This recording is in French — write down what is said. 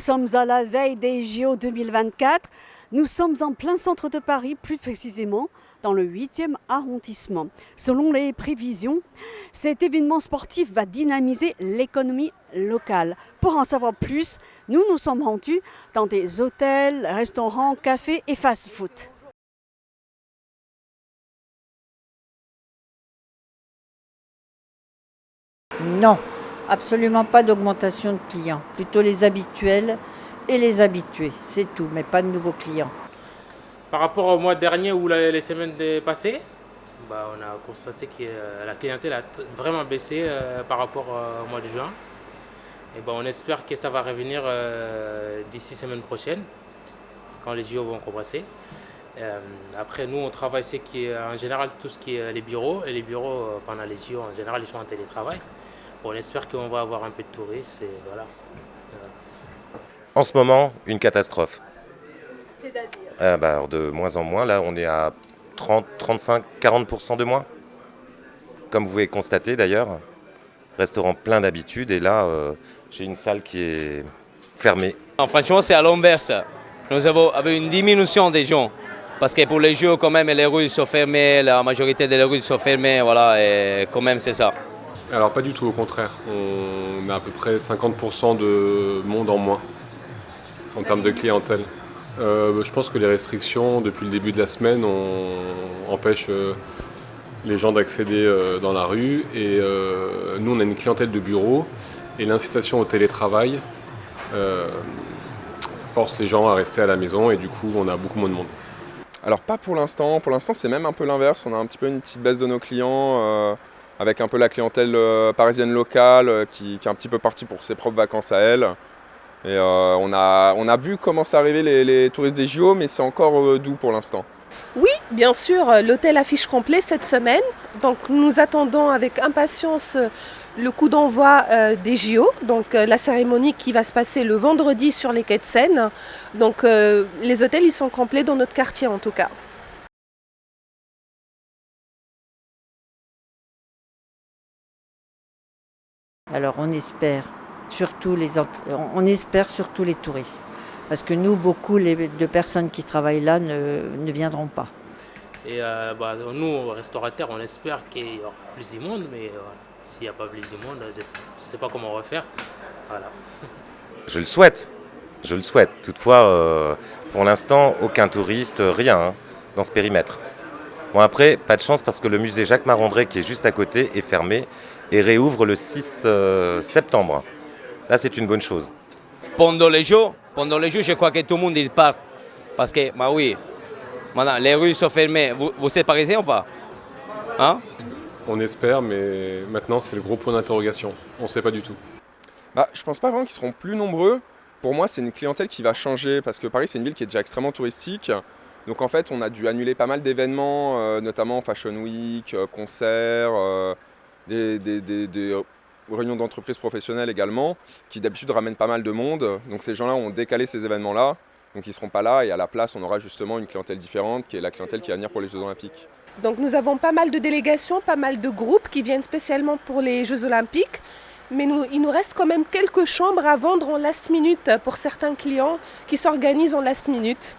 sommes à la veille des JO 2024. Nous sommes en plein centre de Paris, plus précisément dans le 8e arrondissement. Selon les prévisions, cet événement sportif va dynamiser l'économie locale. Pour en savoir plus, nous nous sommes rendus dans des hôtels, restaurants, cafés et fast-food. Non, absolument pas d'augmentation de clients. Plutôt les habituels et les habitués, c'est tout, mais pas de nouveaux clients. Par rapport au mois dernier ou les semaines passées, on a constaté que la clientèle a vraiment baissé par rapport au mois de juin. Et on espère que ça va revenir d'ici semaine prochaine, quand les JO vont commencer. Après, nous, on travaille en général tout ce qui est les bureaux. Et les bureaux, pendant les JO, en général, ils sont en télétravail. On espère qu'on va avoir un peu de touristes. Et voilà. En ce moment, une catastrophe. C'est-à-dire de moins en moins, là on est à 30, 35, 40% de moins. Comme vous pouvez constater d'ailleurs, restaurant plein d'habitudes et là j'ai une salle qui est fermée. Non, franchement c'est à l'inverse. Nous avons une diminution des gens. Parce que pour les jeux quand même les rues sont fermées, la majorité des rues sont fermées, voilà, et quand même c'est ça. Alors pas du tout, au contraire. On a à peu près 50% de monde en moins en termes de clientèle. Je pense que les restrictions depuis le début de la semaine empêchent les gens d'accéder dans la rue et nous on a une clientèle de bureau et l'incitation au télétravail force les gens à rester à la maison et du coup on a beaucoup moins de monde. Alors pas pour l'instant c'est même un peu l'inverse, on a un petit peu une petite baisse de nos clients avec un peu la clientèle parisienne locale qui est un petit peu partie pour ses propres vacances à elle. Et on a vu commencer à arriver les touristes des JO, mais c'est encore doux pour l'instant. Oui, bien sûr, l'hôtel affiche complet cette semaine. Donc nous attendons avec impatience le coup d'envoi des JO, donc la cérémonie qui va se passer le vendredi sur les quais de Seine. Donc les hôtels ils sont complets dans notre quartier en tout cas. Alors on espère surtout les touristes. Parce que nous, beaucoup de personnes qui travaillent là ne viendront pas. Et nous, restaurateurs, on espère qu'il y aura plus de monde, mais s'il n'y a pas plus de monde, je ne sais pas comment on va faire. Voilà. Je le souhaite. Toutefois, pour l'instant, aucun touriste, rien dans ce périmètre. Bon après, pas de chance parce que le musée Jacques Marandré qui est juste à côté est fermé et réouvre le 6 septembre. Là, c'est une bonne chose. Pendant les jours, je crois que tout le monde il part. Parce que, oui, maintenant, les rues sont fermées. Vous êtes parisien ou pas? On espère, mais maintenant c'est le gros point d'interrogation. On ne sait pas du tout. Je pense pas vraiment qu'ils seront plus nombreux. Pour moi, c'est une clientèle qui va changer parce que Paris, c'est une ville qui est déjà extrêmement touristique. Donc en fait, on a dû annuler pas mal d'événements, notamment Fashion Week, concerts, des réunions d'entreprises professionnelles également, qui d'habitude ramènent pas mal de monde. Donc ces gens-là ont décalé ces événements-là, donc ils ne seront pas là. Et à la place, on aura justement une clientèle différente, qui est la clientèle qui va venir pour les Jeux Olympiques. Donc nous avons pas mal de délégations, pas mal de groupes qui viennent spécialement pour les Jeux Olympiques. Mais il nous reste quand même quelques chambres à vendre en last minute pour certains clients qui s'organisent en last minute.